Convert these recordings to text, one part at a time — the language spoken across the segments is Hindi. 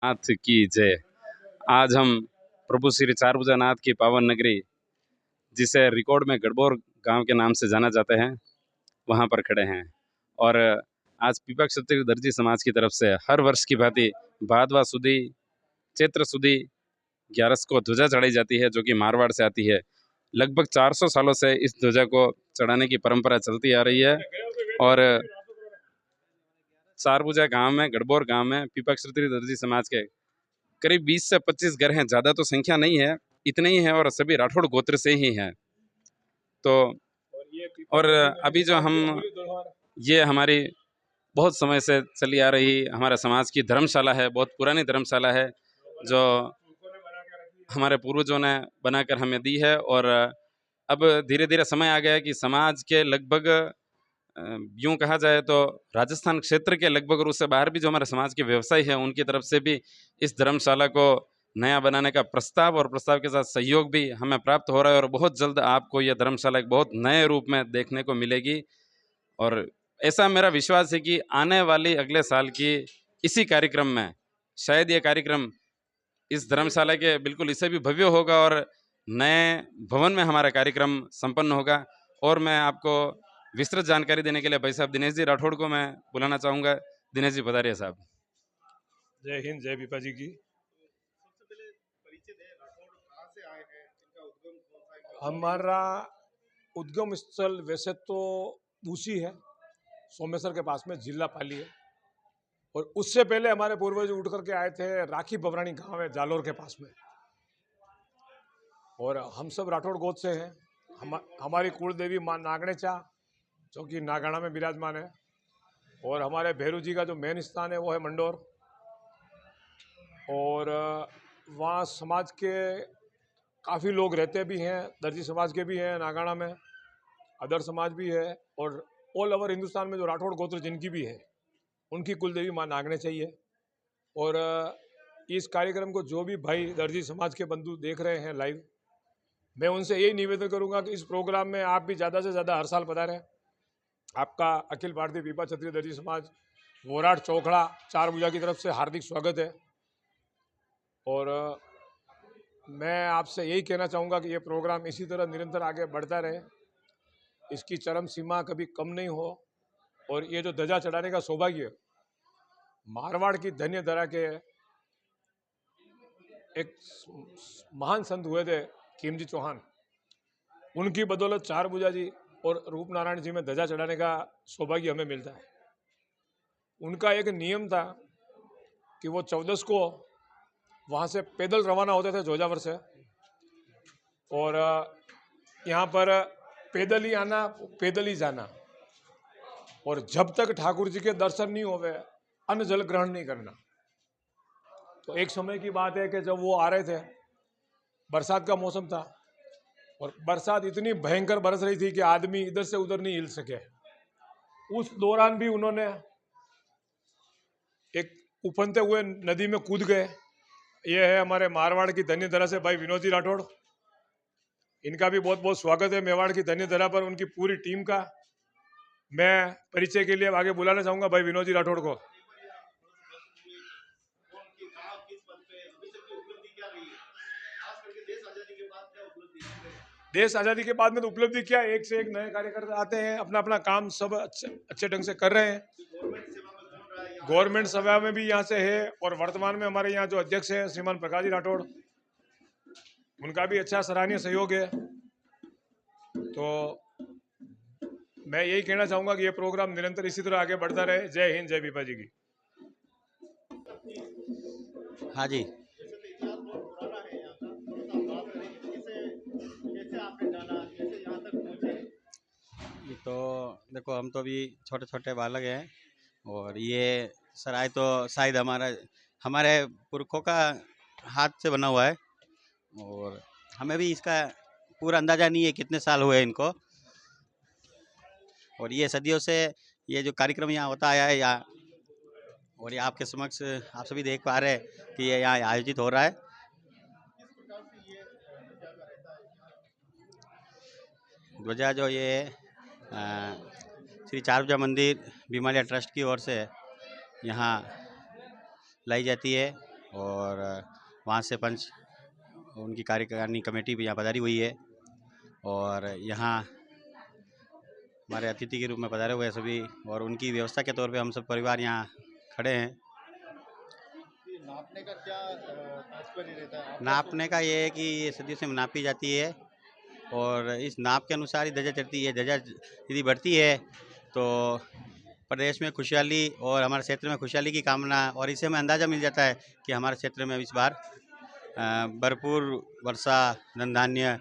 नाथ की जय। आज हम प्रभु श्री चारभुजानाथ की पावन नगरी, जिसे रिकॉर्ड में गढ़बोर गांव के नाम से जाना जाता है, वहां पर खड़े हैं। और आज पीपा क्षत्रिय दर्जी समाज की तरफ से हर वर्ष की भांति भादवा सुदी, चैत्र सुदी 11 को ध्वजा चढ़ाई जाती है, जो कि मारवाड़ से आती है। लगभग 400 सालों से इस ध्वजा को चढ़ाने की परंपरा चलती आ रही है। और चारभुजा गांव में, गढ़बोर गांव में पीपा क्षत्रिय दर्जी समाज के करीब 20 से 25 घर हैं, ज़्यादा तो संख्या नहीं है, इतने ही हैं, और सभी राठौड़ गोत्र से ही हैं। तो और अभी जो हम, ये हमारी बहुत समय से चली आ रही हमारे समाज की धर्मशाला है, बहुत पुरानी धर्मशाला है, जो हमारे पूर्वजों ने बनाकर हमें दी है। और अब धीरे धीरे समय आ गया है कि समाज के लगभग, यूँ कहा जाए तो राजस्थान क्षेत्र के लगभग और उससे बाहर भी जो हमारे समाज के व्यवसायी हैं, उनकी तरफ से भी इस धर्मशाला को नया बनाने का प्रस्ताव और प्रस्ताव के साथ सहयोग भी हमें प्राप्त हो रहा है। और बहुत जल्द आपको यह धर्मशाला एक बहुत नए रूप में देखने को मिलेगी। और ऐसा मेरा विश्वास है कि आने वाली अगले साल की इसी कार्यक्रम में शायद ये कार्यक्रम इस धर्मशाला के बिल्कुल इससे भी भव्य होगा और नए भवन में हमारा कार्यक्रम संपन्न होगा। और मैं आपको विस्तृत जानकारी देने के लिए भाई साहब दिनेश जी राठौड़ को मैं बुलाना चाहूँगा। दिनेश जी बताइए साहब। जय हिंद, जय पीपा जी की। हमारा उद्गम स्थल वैसे तो दूसी है, सोमेश्वर के पास में, जिला पाली है। और उससे पहले हमारे पूर्वज उठ करके आए थे, राखी बवरानी गांव है जालोर के पास में। और हम सब राठौड़ गोद से हैं। हमारी कुल देवी माँ नागणेचा, जो कि नागाना में विराजमान है। और हमारे भैरू जी का जो मेन स्थान है वो है मंडोर। और वहाँ समाज के काफ़ी लोग रहते भी हैं, दर्जी समाज के भी हैं नागाना में, अदर समाज भी है। और ऑल ओवर हिंदुस्तान में जो राठौड़ गोत्र जिनकी भी है, उनकी कुलदेवी माँ नागने चाहिए। और इस कार्यक्रम को जो भी भाई दर्जी समाज के बंधु देख रहे हैं लाइव, मैं उनसे यही निवेदन करूंगा कि इस प्रोग्राम में आप भी ज़्यादा से ज़्यादा हर साल पधारें। आपका अखिल भारतीय पीपा क्षत्रिय दर्जी समाज वोराट चौखड़ा चारभुजा की तरफ से हार्दिक स्वागत है। और मैं आपसे यही कहना चाहूँगा कि ये प्रोग्राम इसी तरह निरंतर आगे बढ़ता रहे, इसकी चरम सीमा कभी कम नहीं हो। और ये जो ध्वजा चढ़ाने का सौभाग्य मारवाड़ की धन्य धरा के एक महान संत हुए थे खीमजी चौहान, उनकी बदौलत चारभुजा जी और रूपनारायण जी में ध्वजा चढ़ाने का सौभाग्य हमें मिलता है। उनका एक नियम था कि वो 14 को वहाँ से पैदल रवाना होते थे जोजावर से, और यहाँ पर पैदल ही आना, पैदल ही जाना, और जब तक ठाकुर जी के दर्शन नहीं होवे अन्न जल ग्रहण नहीं करना। तो एक समय की बात है कि जब वो आ रहे थे, बरसात का मौसम था, और बरसात इतनी भयंकर बरस रही थी कि आदमी इधर से उधर नहीं हिल सके। उस दौरान भी उन्होंने एक उफनते हुए नदी में कूद गए। ये है हमारे मारवाड़ की धन्य धरा से भाई विनोद जी राठौड़। इनका भी बहुत बहुत स्वागत है मेवाड़ की धन्य धरा पर, उनकी पूरी टीम का। मैं परिचय के लिए आगे बुलाना चाहूंगा भाई विनोद जी राठौड़ को। देश आज़ादी के बाद में तो उपलब्धि क्या, एक से एक नए कार्यकर्ता आते हैं, अपना अपना काम सब अच्छे ढंग से कर रहे हैं। गवर्नमेंट सेवा में भी यहाँ से है। और वर्तमान में हमारे यहाँ जो अध्यक्ष है श्रीमान प्रकाश जी राठौड़, उनका भी अच्छा सराहनीय सहयोग है। तो मैं यही कहना चाहूँगा कि ये प्रोग्राम निरंतर इसी तरह आगे बढ़ता रहे। जय हिंद, जय पीपा जी की। हाँ जी, तो देखो हम तो अभी छोटे छोटे बालक हैं, और ये सराय तो शायद हमारे पुरखों का हाथ से बना हुआ है, और हमें भी इसका पूरा अंदाज़ा नहीं है कितने साल हुए इनको। और ये सदियों से ये जो कार्यक्रम यहाँ होता आया है यहाँ, और ये आपके समक्ष आप सभी देख पा रहे हैं कि ये यहाँ आयोजित हो रहा है। ध्वजा जो ये श्री चारभुजा मंदिर भीमालय ट्रस्ट की ओर से यहाँ लाई जाती है, और वहाँ से पंच उनकी कार्यकारिणी कमेटी भी यहाँ पधारी हुई है और यहाँ हमारे अतिथि के रूप में पधारे हुए हैं सभी, और उनकी व्यवस्था के तौर पे हम सब परिवार यहाँ खड़े हैं। नापने का क्या तात्पर्य रहता है? नापने का ये है कि ये सदियों से नापी जाती है और इस नाप के अनुसार ही ध्वजा चढ़ती है। ध्वजा यदि बढ़ती है तो प्रदेश में खुशहाली और हमारे क्षेत्र में खुशहाली की कामना, और इससे हमें अंदाज़ा मिल जाता है कि हमारे क्षेत्र में इस बार भरपूर वर्षा, धन धान्य,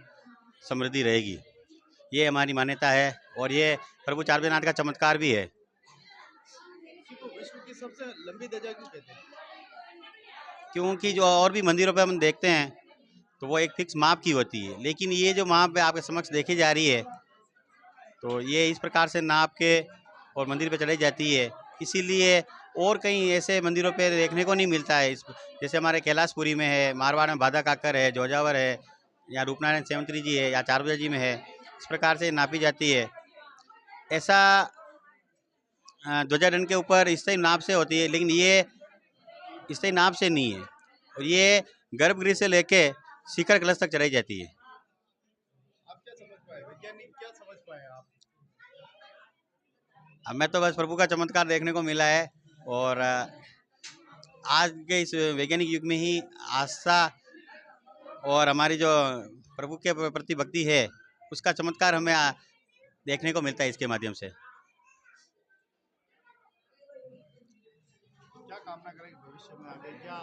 समृद्धि रहेगी। ये हमारी मान्यता है और ये प्रभु चारभुजानाथ का चमत्कार भी है। इसी को विश्व की सबसे लंबी ध्वजा क्यों कहते हैं? क्योंकि जो और भी मंदिरों पे हम देखते हैं तो वो एक फिक्स माप की होती है, लेकिन ये जो माप आपके समक्ष देखी जा रही है तो ये इस प्रकार से नाप के और मंदिर पे चढ़ाई जाती है। इसीलिए और कहीं ऐसे मंदिरों पे देखने को नहीं मिलता है। जैसे हमारे कैलाशपुरी में है, मारवाड़ में बाधा काकर है, जोजावर है, या रूपनारायण सेवंतरी जी है, या चारभुजा जी में है, इस प्रकार से नापी जाती है। ऐसा ध्वजादंड के ऊपर स्थायी नाप से होती है, लेकिन ये स्थायी नाप से नहीं है और ये गर्भगृह से लेके शिखर कलश तक चढ़ाई जाती है। आप क्या समझ पाए, वैज्ञानिक क्या समझ पाए आप? हमें तो बस प्रभु का चमत्कार देखने को मिला है और आज के इस वैज्ञानिक युग में ही आस्था और हमारी जो प्रभु के प्रति भक्ति है उसका चमत्कार हमें देखने को मिलता है इसके माध्यम से। क्या कामना करेंगे भविष्य में, आगे क्या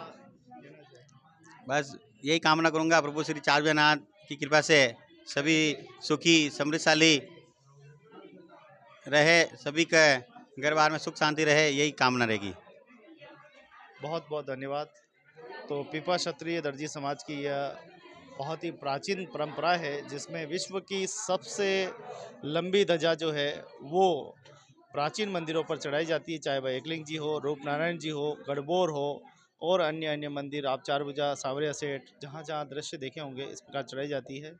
कहना चाहेंगे? बस यही कामना करूंगा, प्रभु श्री चारभुजानाथ की कृपा से सभी सुखी समृद्धशाली रहे, सभी के घर बार में सुख शांति रहे, यही कामना रहेगी। बहुत बहुत धन्यवाद। तो पीपा क्षत्रिय दर्जी समाज की यह बहुत ही प्राचीन परंपरा है जिसमें विश्व की सबसे लंबी ध्वजा जो है वो प्राचीन मंदिरों पर चढ़ाई जाती है, चाहे वह एकलिंग जी हो, रूपनारायण जी हो, गढ़बोर हो और अन्य अन्य मंदिर, आप चारभुजा, सावरिया सेठ, जहाँ जहाँ दृश्य देखे होंगे इस प्रकार चढ़ाई जाती है।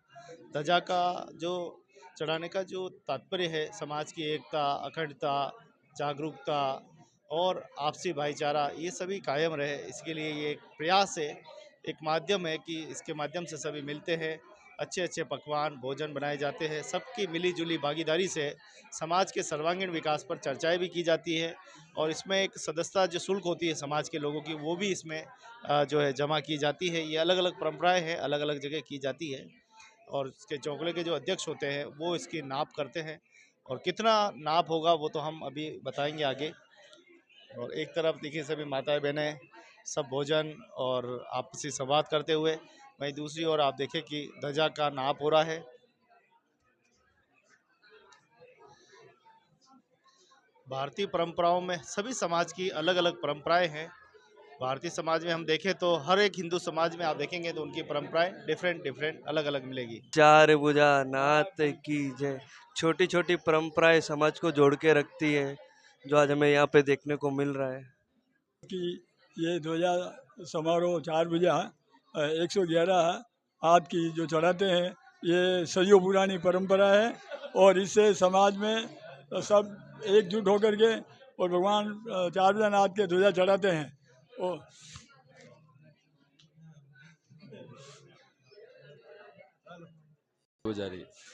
ध्वजा का जो चढ़ाने का जो तात्पर्य है, समाज की एकता, अखंडता, जागरूकता और आपसी भाईचारा ये सभी कायम रहे, इसके लिए ये एक प्रयास है, एक माध्यम है कि इसके माध्यम से सभी मिलते हैं, अच्छे अच्छे पकवान भोजन बनाए जाते हैं, सबकी मिलीजुली भागीदारी से समाज के सर्वांगीण विकास पर चर्चाएं भी की जाती है और इसमें एक सदस्यता जो शुल्क होती है समाज के लोगों की वो भी इसमें जो है जमा की जाती है। ये अलग अलग परंपराएं हैं, अलग अलग जगह की जाती है और इसके चौकड़े के जो अध्यक्ष होते हैं वो इसकी नाप करते हैं और कितना नाप होगा वो तो हम अभी बताएंगे आगे। और एक तरफ देखिए सभी माताएं बहनें सब भोजन और आपसी संवाद करते हुए, वहीं दूसरी ओर आप देखें कि ध्वजा का नाप हो रहा है। भारतीय परंपराओं में सभी समाज की अलग अलग परंपराएं हैं। भारतीय समाज में हम देखें तो हर एक हिंदू समाज में आप देखेंगे तो उनकी परंपराएं डिफरेंट अलग अलग मिलेगी। चारभुजानाथ की जय। छोटी छोटी परंपराएं समाज को जोड़ के रखती है, जो आज हमें यहाँ पे देखने को मिल रहा है। कि ये ध्वजा समारोह चारभुजा 111 हाथ की जो चढ़ाते हैं, ये सदियों पुरानी परंपरा है और इससे समाज में सब एकजुट होकर के और भगवान चारभुजानाथ के ध्वजा चढ़ाते हैं।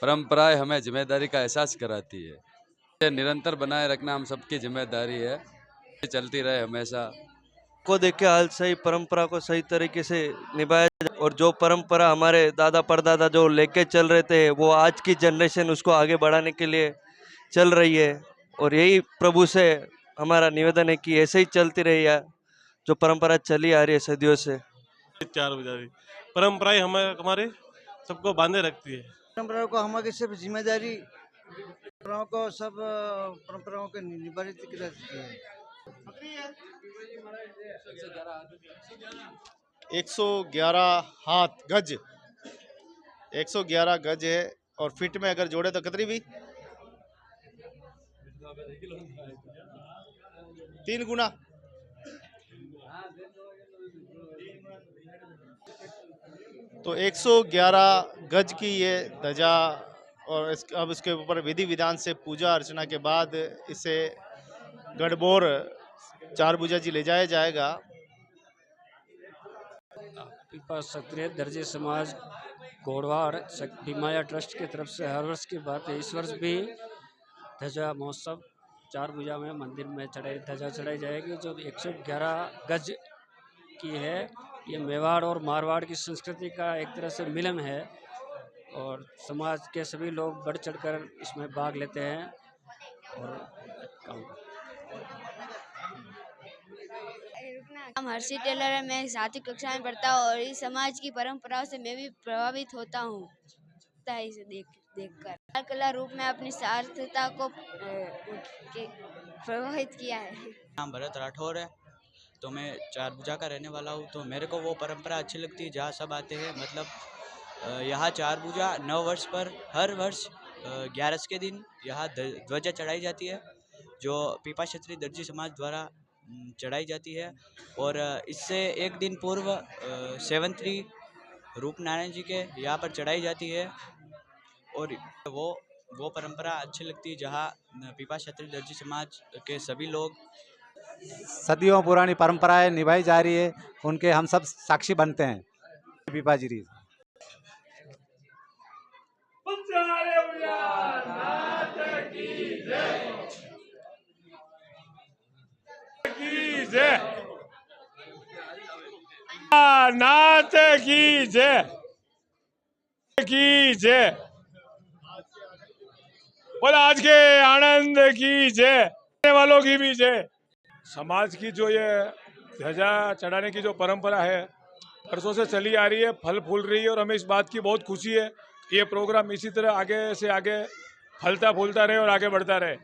परंपराएं हमें जिम्मेदारी का एहसास कराती है, ये निरंतर बनाए रखना हम सबकी जिम्मेदारी है, ये चलती रहे हमेशा। को देख के हाल सही परंपरा को सही तरीके से निभाया जाए और जो परंपरा हमारे दादा परदादा जो लेके चल रहे थे वो आज की जनरेशन उसको आगे बढ़ाने के लिए चल रही है और यही प्रभु से हमारा निवेदन है कि ऐसे ही चलती रही है जो परंपरा चली आ रही है सदियों से। चारभुजा परंपराएं हमारे सबको बांधे रखती है। परंपराओं को हमारी सिर्फ जिम्मेदारी, परंपराओं को सब परंपराओं के निभाती रहती है। 111 हाथ गज, 111 गज है और फीट में अगर जोड़े तो कितनी भी 3 गुना। तो 111 गज की ये ध्वजा और अब इसके ऊपर विधि विधान से पूजा अर्चना के बाद इसे गढ़बोर चारभुजा जी ले जाया जाएगा पीपा क्षत्रिय दर्जी समाज गोड़वाड़ भीमाया ट्रस्ट की तरफ से हर वर्ष की बात है। इस वर्ष भी ध्वजा महोत्सव 4 भुजा में मंदिर में ध्वजा चढ़ाई जाएगी, जो 111 गज की है। ये मेवाड़ और मारवाड़ की संस्कृति का एक तरह से मिलन है और समाज के सभी लोग बढ़ चढ़कर इसमें भाग लेते हैं। और नाम हर्षी टेलर है, मैं 7वीं कक्षा में पढ़ता हूँ और इस समाज की परंपराओं से मैं भी प्रभावित होता हूँ। इसे देखकर कला रूप में अपनी सार्थकता को प्रभावित किया है। नाम भरत राठौर है, तो मैं 4 भुजा का रहने वाला हूँ। तो मेरे को वो परंपरा अच्छी लगती है जहाँ सब आते हैं। मतलब यहाँ 4 भुजा 9 वर्ष पर हर वर्ष 11 के दिन यहाँ ध्वजा चढ़ाई जाती है, जो पीपा क्षत्रिय दर्जी समाज द्वारा चढ़ाई जाती है। और इससे एक दिन पूर्व 7 रूपनारायण जी के यहाँ पर चढ़ाई जाती है। और वो परंपरा अच्छी लगती है जहाँ पीपा क्षत्रिय दर्जी समाज के सभी लोग सदियों पुरानी परंपराएं निभाई जा रही है, उनके हम सब साक्षी बनते हैं। पीपा जी नाथ की जय की जय, बोला आज के आनंद की जय, वालों की भी जय। समाज की जो ये ध्वजा चढ़ाने की जो परंपरा है वर्षों से चली आ रही है, फल फूल रही है और हमें इस बात की बहुत खुशी है। ये प्रोग्राम इसी तरह आगे से आगे फलता फूलता रहे और आगे बढ़ता रहे।